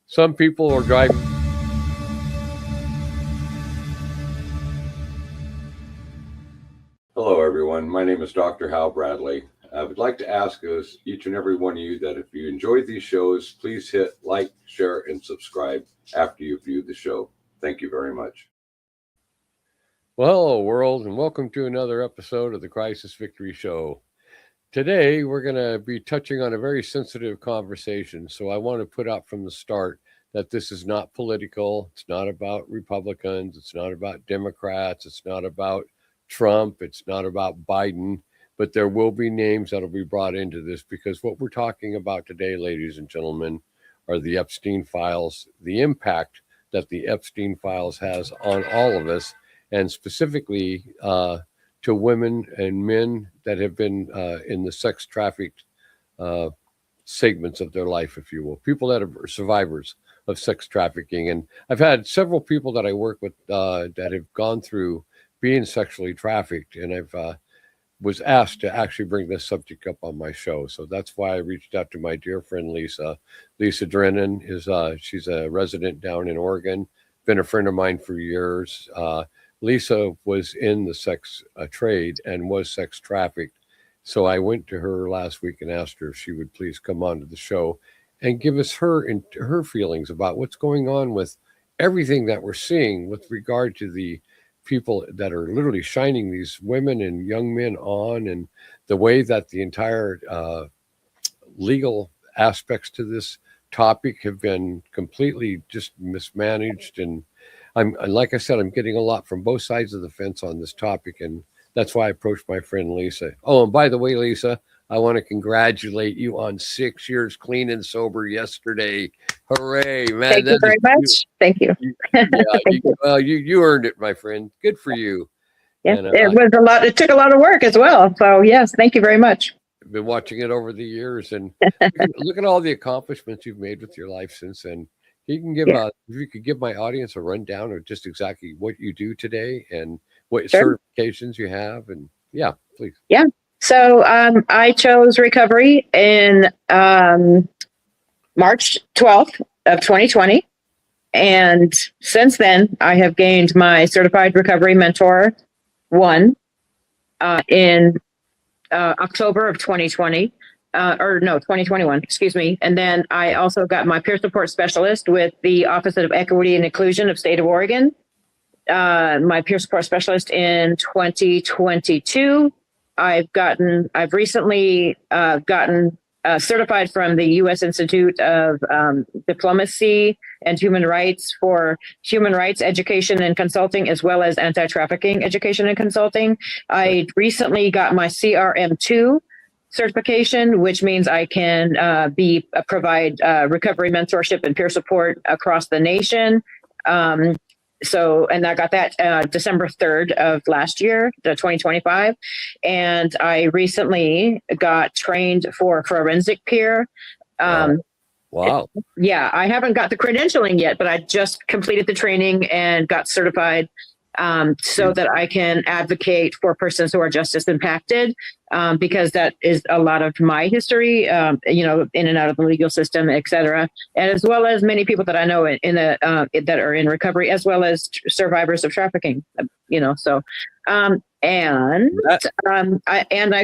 Some people are driving. Hello, everyone. My name is Dr. Hal Bradley. I would like to ask us, each and every one of you, that if you enjoyed these shows, please hit like, share, and subscribe after you view the show. Thank you very much. Well, hello, world, and welcome to another episode of the Crisis Victory Show. Today, we're going to be touching on a very sensitive conversation, so I want to put out from the start that this is not political. It's not about Republicans. It's not about Democrats. It's not about Trump. It's not about Biden. But there will be names that will be brought into this, because what we're talking about today, ladies and gentlemen, are the Epstein files, the impact that the Epstein files has on all of us, and specifically to women and men that have been in the sex trafficked segments of their life, if you will, people that are survivors of sex trafficking. And I've had several people that I work with that have gone through being sexually trafficked, and I've was asked to actually bring this subject up on my show. So that's why I reached out to my dear friend Lisa. Lisa Drennan is she's a resident down in Oregon, been a friend of mine for years. Lisa was in the sex trade and was sex trafficked. So I went to her last week and asked her if she would please come on to the show and give us her feelings about what's going on with everything that we're seeing with regard to the people that are literally shining these women and young men on, and the way that the entire legal aspects to this topic have been completely just mismanaged. And like I said, I'm getting a lot from both sides of the fence on this topic, and that's why I approached my friend Lisa. Oh, and by the way, Lisa, I want to congratulate you on 6 years clean and sober yesterday. Hooray, man. Thank you very much. Thank you. Well, you earned it, my friend. Good for you. Yeah, and, it was a lot. It took a lot of work as well. So yes, thank you very much. I've been watching it over the years, and look at all the accomplishments you've made with your life since then. You can give if you could give my audience a rundown of just exactly what you do today and what certifications you have, and please. Yeah. So I chose recovery in March 12th of 2020. And since then, I have gained my Certified Recovery Mentor 1 in October of 2020. 2021, excuse me. And then I also got my peer support specialist with the Office of Equity and Inclusion of State of Oregon. My peer support specialist in 2022. I've recently gotten certified from the U.S. Institute of Diplomacy and Human Rights for human rights education and consulting, as well as anti-trafficking education and consulting. I recently got my CRM2 certification, which means I can provide recovery mentorship and peer support across the nation. And I got that December 3rd of last year, the 2025. And I recently got trained for forensic peer. Wow. Yeah, I haven't got the credentialing yet, but I just completed the training and got certified so that I can advocate for persons who are justice impacted, because that is a lot of my history, in and out of the legal system, et cetera, and as well as many people that I know that are in recovery, as well as survivors of trafficking, So, I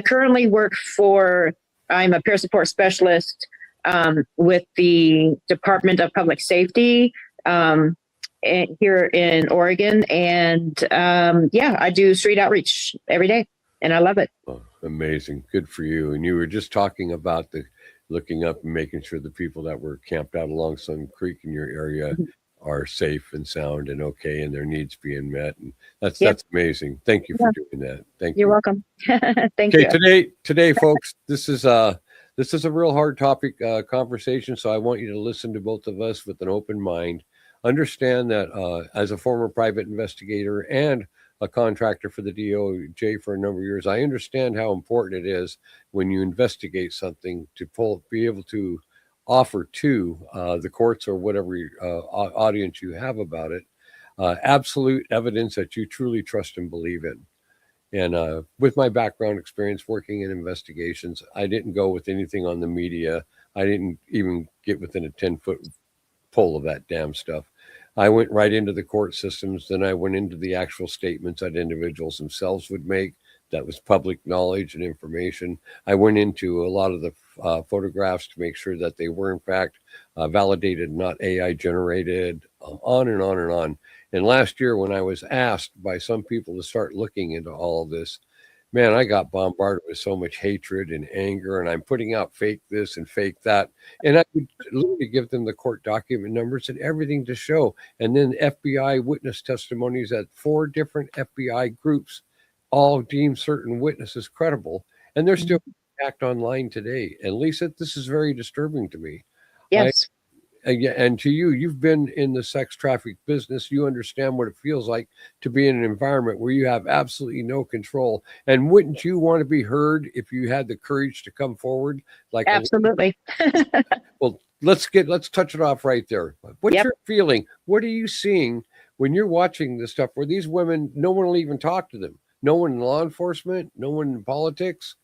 currently work I'm a peer support specialist with the Department of Public Safety here in Oregon, and I do street outreach every day, and I love it. Oh, amazing. Good for you. And you were just talking about the looking up and making sure the people that were camped out along some creek in your area are safe and sound and okay, and their needs being met. And that's amazing. Thank you for doing that. Thank you. You're welcome. Thank you. Today, folks, this is a real hard topic conversation, so I want you to listen to both of us with an open mind. Understand that as a former private investigator and a contractor for the DOJ for a number of years, I understand how important it is when you investigate something to be able to offer to the courts or whatever audience you have about it absolute evidence that you truly trust and believe in. And with my background experience working in investigations, I didn't go with anything on the media. I didn't even get within a 10-foot pull of that damn stuff. I went right into the court systems, then I went into the actual statements that individuals themselves would make. That was public knowledge and information. I went into a lot of the photographs to make sure that they were in fact validated, not AI generated, on and on and on. And last year, when I was asked by some people to start looking into all of this, man, I got bombarded with so much hatred and anger, and I'm putting out fake this and fake that. And I would literally give them the court document numbers and everything to show. And then FBI witness testimonies at 4 different FBI groups all deem certain witnesses credible, and they're still act online today. And Lisa, this is very disturbing to me. Yes. And to you, you've been in the sex traffic business. You understand what it feels like to be in an environment where you have absolutely no control. And wouldn't you want to be heard if you had the courage to come forward? Like Absolutely. Well, let's touch it off right there. What's your feeling? What are you seeing when you're watching this stuff where these women, no one will even talk to them? No one in law enforcement, no one in politics.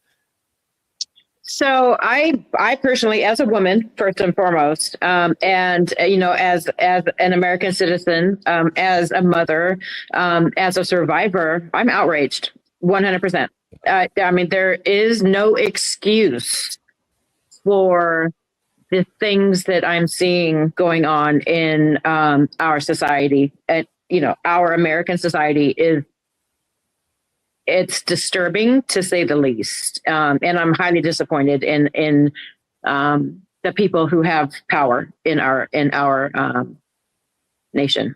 So I personally, as a woman, first and foremost, and as an American citizen, as a mother, as a survivor, I'm outraged, 100%. I mean, there is no excuse for the things that I'm seeing going on in our society. And our American society it's disturbing, to say the least. And I'm highly disappointed in the people who have power in our nation.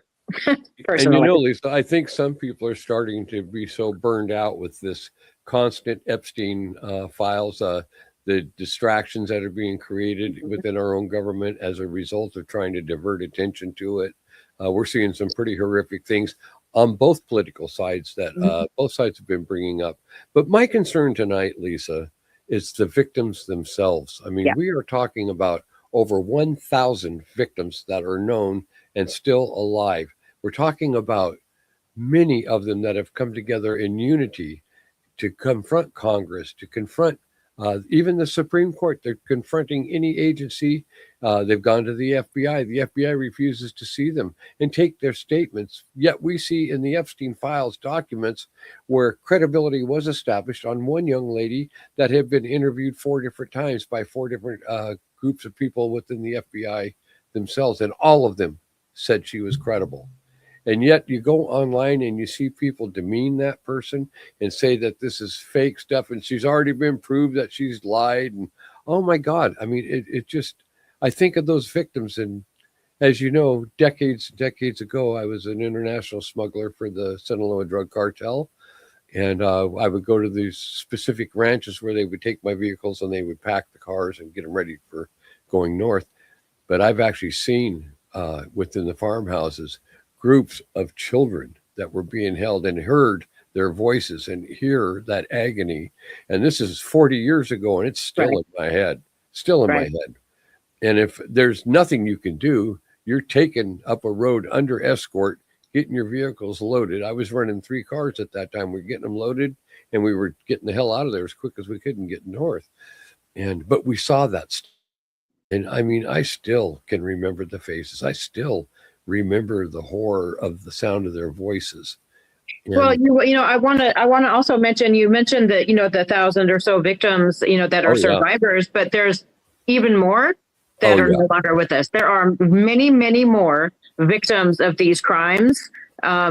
Personally. And Lisa, I think some people are starting to be so burned out with this constant Epstein files, the distractions that are being created within our own government as a result of trying to divert attention to it. We're seeing some pretty horrific things on both political sides that both sides have been bringing up. But my concern tonight, Lisa, is the victims themselves. I mean, we are talking about over 1,000 victims that are known and still alive. We're talking about many of them that have come together in unity to confront Congress, to confront even the Supreme Court. They're confronting any agency. They've gone to the FBI. The FBI refuses to see them and take their statements. Yet we see in the Epstein files documents where credibility was established on one young lady that had been interviewed 4 different times by 4 different groups of people within the FBI themselves. And all of them said she was credible. And yet you go online and you see people demean that person and say that this is fake stuff and she's already been proved that she's lied. And oh my God, I mean, it just, I think of those victims. And as you know, decades ago, I was an international smuggler for the Sinaloa drug cartel. And I would go to these specific ranches where they would take my vehicles and they would pack the cars and get them ready for going north. But I've actually seen within the farmhouses groups of children that were being held and heard their voices and hear that agony. And this is 40 years ago, and it's still in my head, my head. And if there's nothing you can do, you're taken up a road under escort, getting your vehicles loaded. I was running 3 cars at that time. We were getting them loaded, and we were getting the hell out of there as quick as we could and getting north. But we saw that. And I mean, I still can remember the faces. I still remember the horror of the sound of their voices. And well, I want to also mention, you mentioned that, the 1,000 or so victims, that are survivors, but there's even more that are no longer with us. There are many, many more victims of these crimes,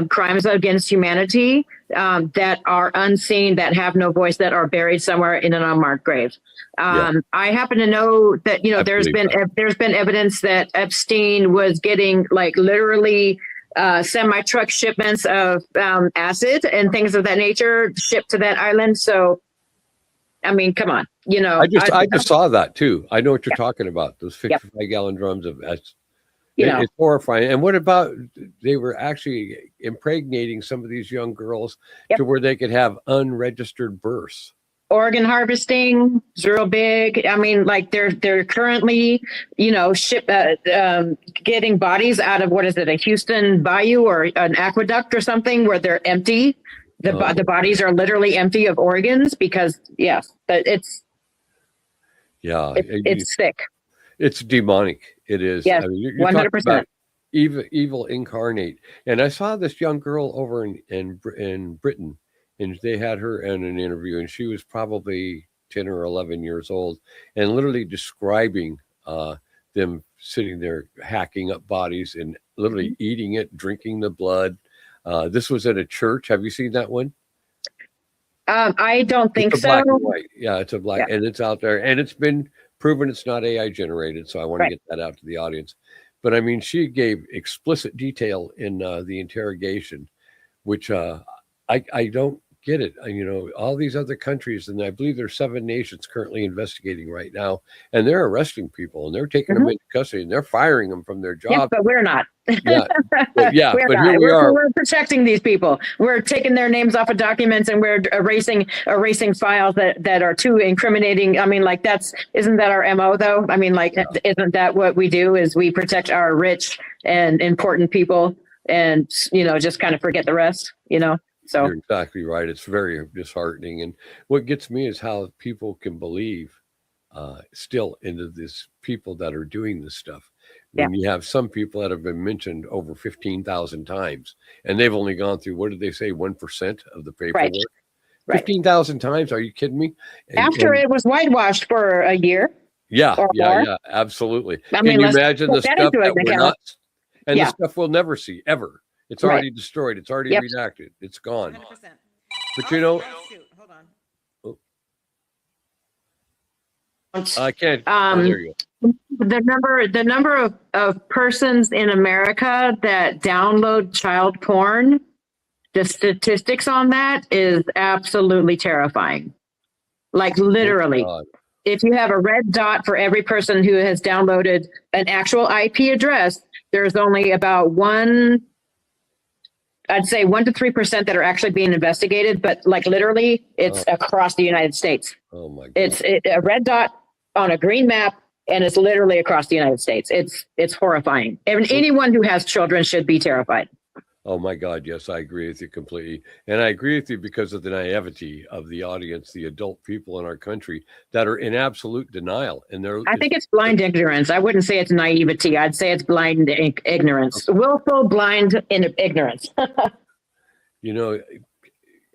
crimes against humanity, that are unseen, that have no voice, that are buried somewhere in an unmarked grave. I happen to know that, there's been evidence that Epstein was getting literally semi-truck shipments of acid and things of that nature shipped to that island. So, I mean, come on, I just saw that too. I know what you're talking about. Those 55-gallon drums of acid. It's horrifying. And what about, they were actually impregnating some of these young girls to where they could have unregistered births. Organ harvesting is real big. I mean, they're currently, getting bodies out of, what is it, a Houston bayou or an aqueduct or something, where they're empty. The bodies are literally empty of organs because, it's sick. It's demonic. It is. Yes, I mean, you're talking 100%. about evil incarnate. And I saw this young girl over in Britain, and they had her in an interview, and she was probably 10 or 11 years old, and literally describing them sitting there hacking up bodies and literally eating it, drinking the blood. This was at a church. Have you seen that one? I don't think It's a so. black and white. Yeah, it's a black, Yeah. and it's out there, and it's been proven it's not AI generated. So I want to Right. get that out to the audience. But I mean, she gave explicit detail in the interrogation, which I don't get it. You know, all these other countries, and I believe there's 7 nations currently investigating right now, and they're arresting people and they're taking them into custody and they're firing them from their Yeah, jobs. but we're not. Yeah, but We're not. here we are. We're protecting these people. We're taking their names off of documents and we're erasing files that are too incriminating. I mean, like isn't that our MO though? I mean, like, isn't that what we do is we protect our rich and important people and, you know, just kind of forget the rest, you know? So You're exactly right. It's very disheartening. And what gets me is how people can believe still into this people that are doing this stuff. When you have some people that have been mentioned over 15,000 times, and they've only gone through, what did they say, 1% of the paperwork? Right. 15,000 times? Are you kidding me? After it was whitewashed for a year. Yeah, or more. yeah, absolutely. I mean, Can you let's imagine the put that stuff into that we're account. not, and Yeah. the stuff we'll never see ever? It's Right. already destroyed. It's already Yep. redacted. It's gone. 100%. But you know, Shoot, hold on. I can't. Um, there you go. The number of persons in America that download child porn, the statistics on that is absolutely terrifying. Like literally, God. if you have a red dot for every person who has downloaded an actual IP address, there's only about I'd say 1 to 3% that are actually being investigated, but like literally it's across the United States. Oh my God. It's a red dot on a green map, and it's literally across the United States. It's horrifying. And anyone who has children should be terrified. Oh my God, yes, I agree with you completely. And I agree with you because of the naivety of the audience, the adult people in our country that are in absolute denial. And I think it's blind ignorance. I wouldn't say it's naivety. I'd say it's blind ignorance. Willful blind ignorance. you know,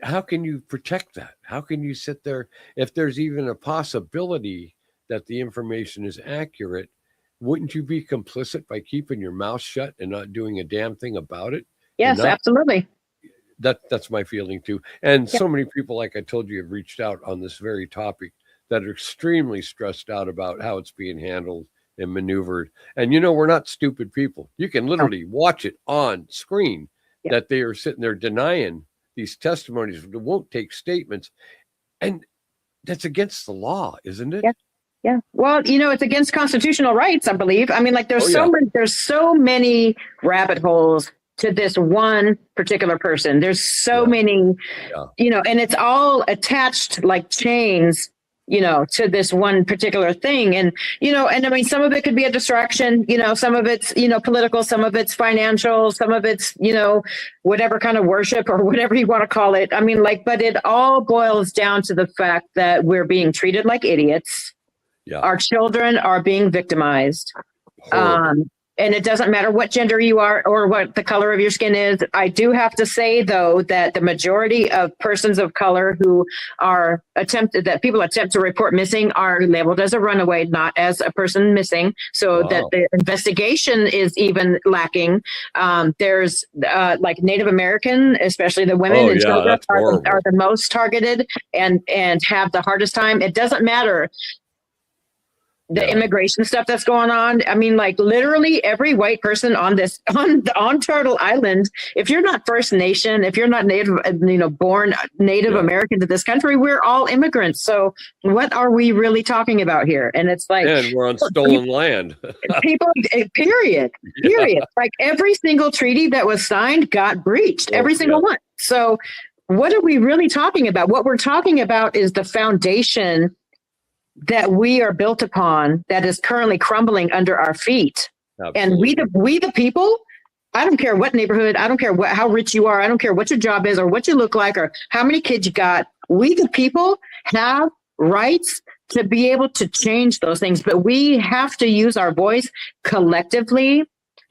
how can you protect that? How can you sit there if there's even a possibility that the information is accurate? Wouldn't you be complicit by keeping your mouth shut and not doing a damn thing about it? Yes, absolutely. That's my feeling too. And so many people, like I told you, have reached out on this very topic that are extremely stressed out about how it's being handled and maneuvered. And you know, we're not stupid people. You can literally watch it on screen that they are sitting there denying these testimonies, won't take statements. And that's against the law, isn't it? Yeah. Well, you know, it's against constitutional rights, I believe. I mean, like there's so many rabbit holes to this one particular person. There's so many, you know, and it's all attached like chains, you know, to this one particular thing. And, you know, and I mean, some of it could be a distraction, you know, some of it's, you know, political, some of it's financial, some of it's, you know, whatever kind of worship or whatever you want to call it. I mean, like, but it all boils down to the fact that we're being treated like idiots. Yeah. Our children are being victimized. And it doesn't matter what gender you are or what the color of your skin is. I do have to say, though, that the majority of persons of color who are people attempt to report missing are labeled as a runaway, not as a person missing. So that the investigation is even lacking. There's like Native American, especially the women and children are the most targeted and have the hardest time. It doesn't matter. The immigration stuff that's going on. I mean, like literally every white person on Turtle Island, if you're not First Nation, if you're not Native, you know, born Native American to this country, we're all immigrants. So what are we really talking about here? And it's like, and we're on stolen land. People, period. Like every single treaty that was signed got breached, every single one. So what are we really talking about? What we're talking about is the foundation that we are built upon that is currently crumbling under our feet. Absolutely. And we the people, I don't care what neighborhood, I don't care how rich you are, I don't care what your job is or what you look like or how many kids you got. We the people have rights to be able to change those things. But we have to use our voice collectively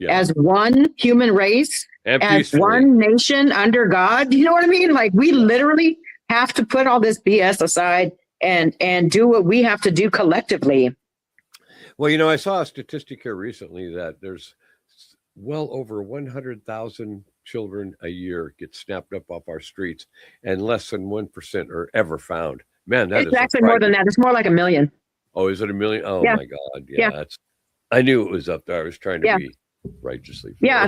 as one human race, and as peacefully. one nation under God. You know what I mean? Like, we literally have to put all this BS aside and do what we have to do collectively. Well, you know, I saw a statistic here recently that there's well over 100,000 children a year get snapped up off our streets, and less than 1% are ever found. Man, that It's is actually more than that. It's more like 1 million. Oh, is it 1 million? Oh Yeah. my God. Yeah, that's, I knew it was up there. I was trying to be righteously fair. Yeah,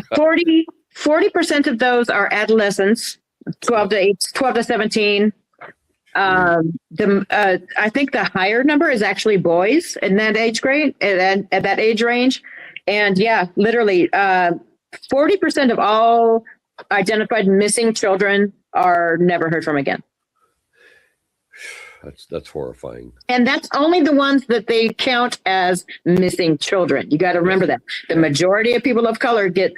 40% of those are adolescents, 12 to 17. I think the higher number is actually boys in that age grade, at that age range. And yeah, literally 40% of all identified missing children are never heard from again. That's horrifying. And that's only the ones that they count as missing children. You got to remember that the majority of people of color get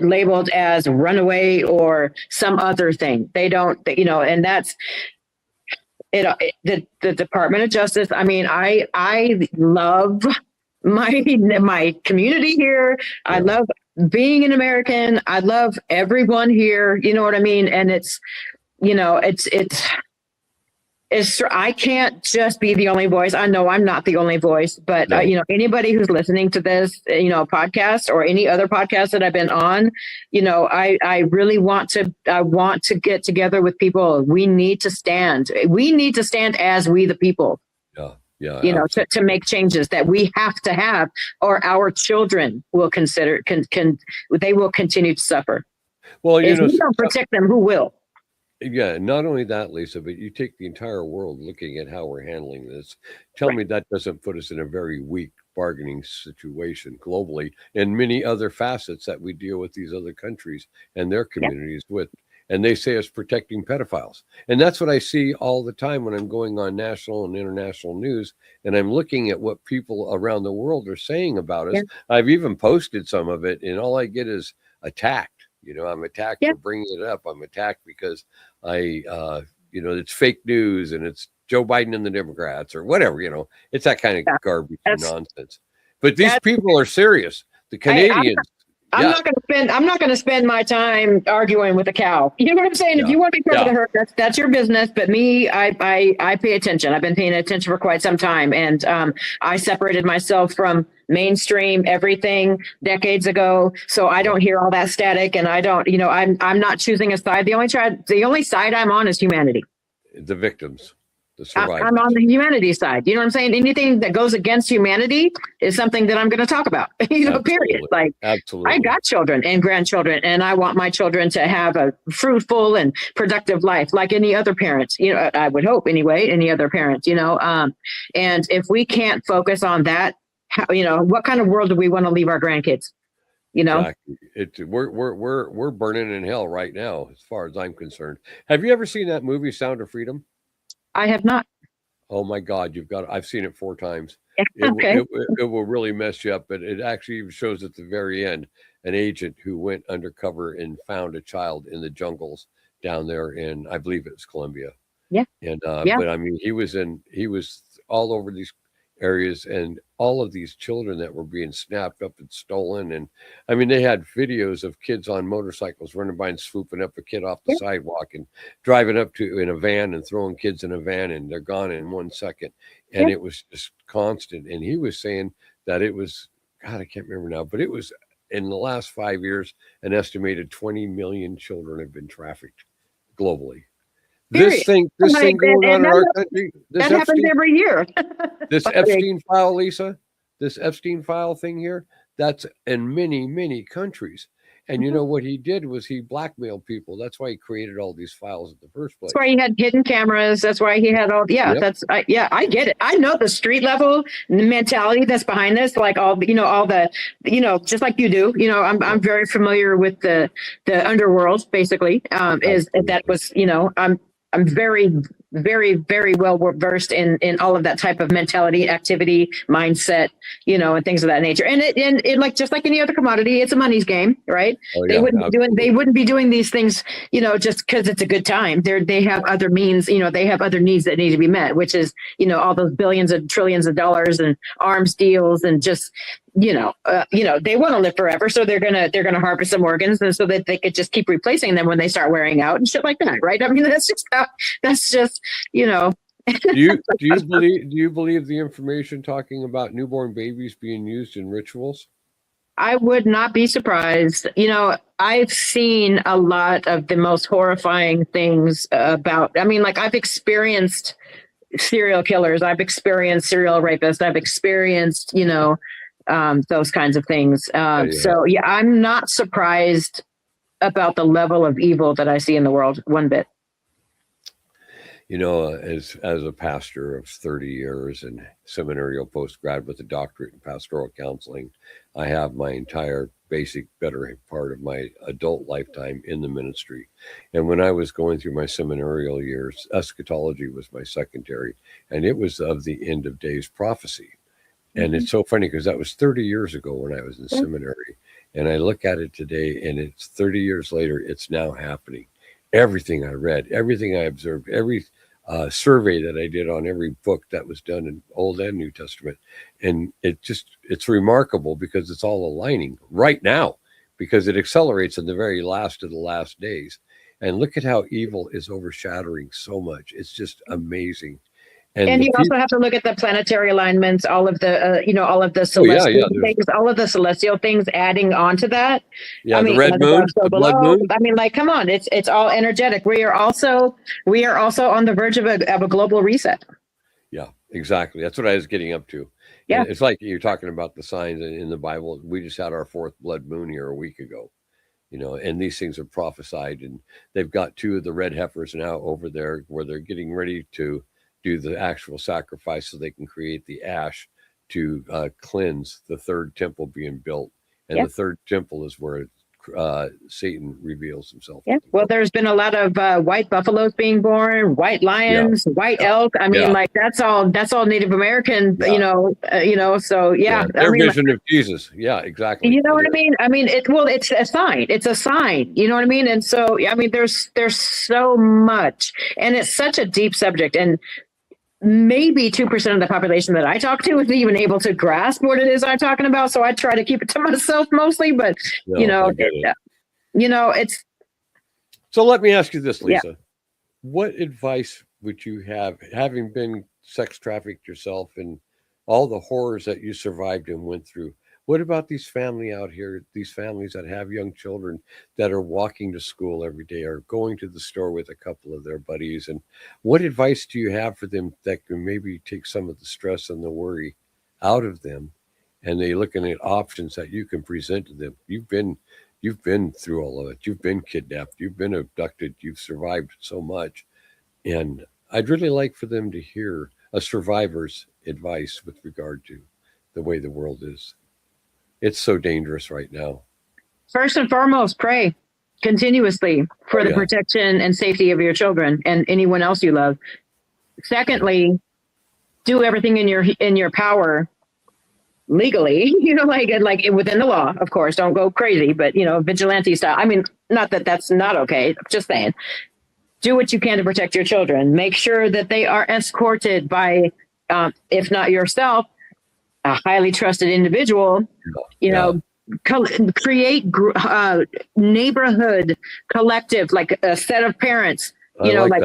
labeled as runaway or some other thing. They don't, you know, and that's it. The Department of Justice. I mean, I love my community here. I love being an American. I love everyone here. You know what I mean? And it's, you know, it's I can't just be the only voice. I know I'm not the only voice, but you know, anybody who's listening to this, you know, podcast or any other podcast that I've been on, you know, I really want to get together with people. We need to stand. We need to stand as we the people. Yeah. You know, to make changes that we have to have, or our children will they will continue to suffer. Well, you know, if we don't protect them, who will? Yeah, not only that, Lisa, but you take the entire world looking at how we're handling this. Tell me that doesn't put us in a very weak bargaining situation globally, and many other facets that we deal with these other countries and their communities with. And they say it's protecting pedophiles. And that's what I see all the time when I'm going on national and international news, and I'm looking at what people around the world are saying about us. I've even posted some of it, and all I get is attacked. You know, I'm attacked for bringing it up. I'm attacked because you know, it's fake news and it's Joe Biden and the Democrats or whatever, you know, it's that kind of garbage and nonsense. But these people are serious. The Canadians. I'm not going to spend my time arguing with a cow. You know what I'm saying? If you want to be part of the herd, that's your business. But me, I pay attention. I've been paying attention for quite some time. And I separated myself from mainstream everything decades ago. So I don't hear all that static, and I don't, you know, I'm not choosing a side. The only side I'm on is humanity. The victims. survivors. I'm on the humanity side. You know what I'm saying? Anything that goes against humanity is something that I'm going to talk about, period. Like, absolutely. I got children and grandchildren, and I want my children to have a fruitful and productive life like any other parents, I would hope anyway, any other parents, and if we can't focus on that, what kind of world do we want to leave our grandkids? Exactly. We're burning in hell right now, as far as I'm concerned. Have you ever seen that movie, Sound of Freedom? I have not. Oh my God, I've seen it 4 times. Okay. It will really mess you up, but it actually shows at the very end an agent who went undercover and found a child in the jungles down there in, I believe it was Colombia. Yeah. And but I mean, he was all over these areas, and all of these children that were being snapped up and stolen. And I mean, they had videos of kids on motorcycles running by and swooping up a kid off the sidewalk and driving up to in a van and throwing kids in a van, and they're gone in 1 second. And it was just constant. And he was saying that it was, God, I can't remember now, but it was in the last 5 years, an estimated 20 million children have been trafficked globally. This thing going on in our country. That happens every year. This Epstein file, Lisa, this Epstein file thing here, that's in many, many countries. And you know what he did was he blackmailed people. That's why he created all these files in the first place. That's why he had hidden cameras. That's why he had all. Yeah, I get it. I know the street level mentality that's behind this. Like all the, just like you do. I'm very familiar with the underworld. Basically, is that was I'm very very, very well versed in all of that type of mentality, activity, mindset, and things of that nature. And it like, just like any other commodity, it's a money's game, right? Oh, They yeah, wouldn't be doing these things, just because it's a good time. They have other means, they have other needs that need to be met, which is, all those billions and trillions of dollars and arms deals and just, they want to live forever. So they're going to harvest some organs, and so that they could just keep replacing them when they start wearing out and shit like that. Right. I mean, that's just, Do you believe the information talking about newborn babies being used in rituals? I would not be surprised. I've seen a lot of the most horrifying things I've experienced serial killers. I've experienced serial rapists. I've experienced, those kinds of things. So yeah, I'm not surprised about the level of evil that I see in the world one bit. As a pastor of 30 years and seminarial postgrad with a doctorate in pastoral counseling, I have my entire better part of my adult lifetime in the ministry. And when I was going through my seminarial years, eschatology was my secondary, and it was of the end of days prophecy. And it's so funny because that was 30 years ago when I was in seminary. And I look at it today, and it's 30 years later, it's now happening. Everything I read, everything I observed, every survey that I did on every book that was done in Old and New Testament. And it's remarkable because it's all aligning right now, because it accelerates in the very last of the last days. And look at how evil is overshadowing so much. It's just amazing. And you also have to look at the planetary alignments, all of the, all of the celestial things, all of the celestial things adding on to that. Yeah, the red moon, the blood moon. I mean, come on, it's all energetic. We are also on the verge of a global reset. Yeah, exactly. That's what I was getting up to. Yeah, it's like you're talking about the signs in the Bible. We just had our 4th blood moon here a week ago, and these things are prophesied, and they've got 2 of the red heifers now over there where they're getting ready to do the actual sacrifice so they can create the ash to cleanse the 3rd temple being built. And the 3rd temple is where Satan reveals himself. Yeah. Well, there's been a lot of white buffaloes being born, white lions, white elk. I mean, that's all Native American, so yeah. Their vision of Jesus. Yeah, exactly. You know what I mean? I mean, it's a sign. It's a sign. You know what I mean? And so, I mean, there's so much, and it's such a deep subject, and maybe 2% of the population that I talk to is even able to grasp what it is I'm talking about. So I try to keep it to myself mostly, but it's. So let me ask you this, Lisa. Yeah. What advice would you have, having been sex trafficked yourself and all the horrors that you survived and went through? What about these families out here, these families that have young children that are walking to school every day or going to the store with a couple of their buddies? And what advice do you have for them that can maybe take some of the stress and the worry out of them? And they're looking at options that you can present to them. You've been through all of it. You've been kidnapped. You've been abducted. You've survived so much. And I'd really like for them to hear a survivor's advice with regard to the way the world is. It's so dangerous right now. First and foremost, pray continuously for the protection and safety of your children and anyone else you love. Secondly, do everything in your power legally, like within the law, of course. Don't go crazy, but vigilante style. I mean, not that that's not okay. Just saying, do what you can to protect your children. Make sure that they are escorted by, if not yourself, a highly trusted individual, create neighborhood collective, like a set of parents,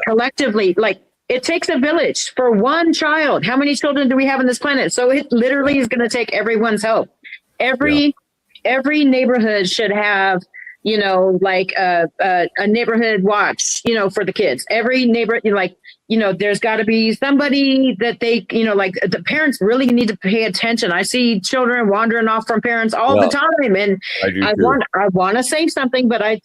collectively, like it takes a village for one child. How many children do we have on this planet? So it literally is going to take everyone's help. Every neighborhood should have, a neighborhood watch, for the kids. Every neighbor, there's got to be somebody that they, the parents really need to pay attention. I see children wandering off from parents all the time, and I want to say something, but I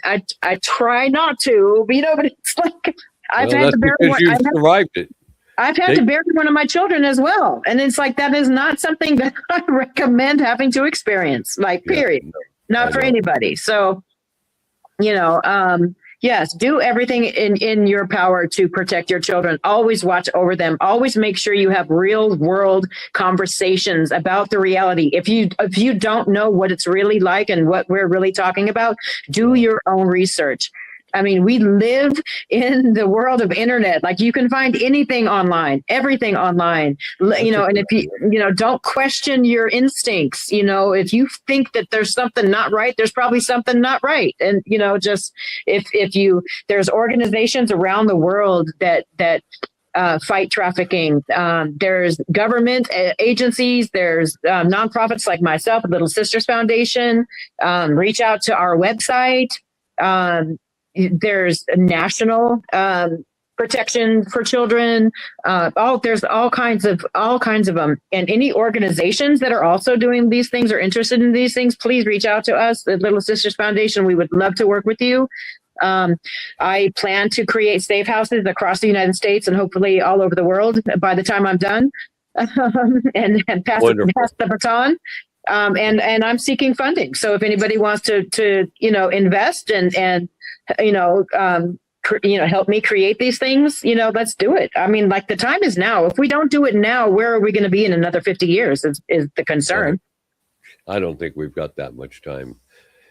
try not to. But it's like I've had to bear one. Survived it. I've had to bury one of my children as well, and it's like that is not something that I recommend having to experience. Like, period, not for anybody. So. Yes, do everything in your power to protect your children. Always watch over them. Always make sure you have real world conversations about the reality. If you don't know what it's really like and what we're really talking about, do your own research. I mean, we live in the world of internet. Like, you can find anything online, everything online, you know, and if don't question your instincts. You know, if you think that there's something not right, there's probably something not right. And, just there's organizations around the world that fight trafficking. There's government agencies, there's nonprofits like myself, Little Sisters Foundation. Reach out to our website. There's national protection for children. There's all kinds of them. And any organizations that are also doing these things or interested in these things, please reach out to us, the Little Sisters Foundation. We would love to work with you. I plan to create safe houses across the United States and hopefully all over the world by the time I'm done, and pass the baton. And I'm seeking funding. So if anybody wants to invest and help me create these things, let's do it. I mean, like, the time is now. If we don't do it now, where are we going to be in another 50 years is the concern. I don't think we've got that much time.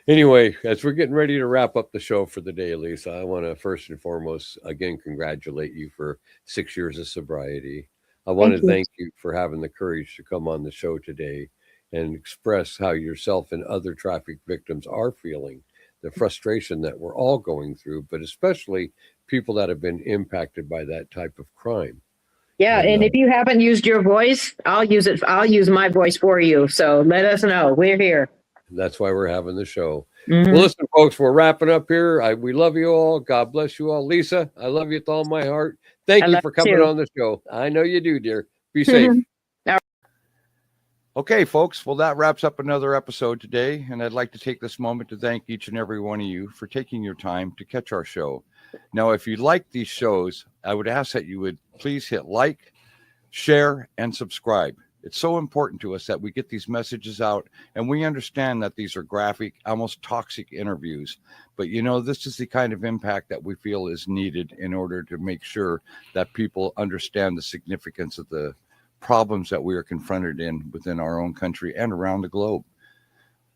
Anyway, as we're getting ready to wrap up the show for the day, Lisa, I want to first and foremost, again, congratulate you for 6 years of sobriety. I want to thank you for having the courage to come on the show today and express how yourself and other traffic victims are feeling, the frustration that we're all going through, but especially people that have been impacted by that type of crime. Yeah, and if you haven't used your voice, I'll use it. I'll use my voice for you. So let us know. We're here. That's why we're having the show. Mm-hmm. Well, listen, folks, we're wrapping up here. We love you all. God bless you all. Lisa, I love you with all my heart. Thank you for coming on the show. I know you do, dear. Be safe. Okay, folks. Well, that wraps up another episode today. And I'd like to take this moment to thank each and every one of you for taking your time to catch our show. Now, if you like these shows, I would ask that you would please hit like, share, and subscribe. It's so important to us that we get these messages out, and we understand that these are graphic, almost toxic interviews. But, this is the kind of impact that we feel is needed in order to make sure that people understand the significance of the problems that we are confronted within our own country and around the globe.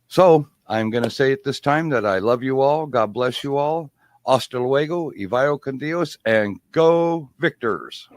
So I'm going to say at this time that I love you all. God bless you all. Hasta luego, y vaya con Dios, and go Victors.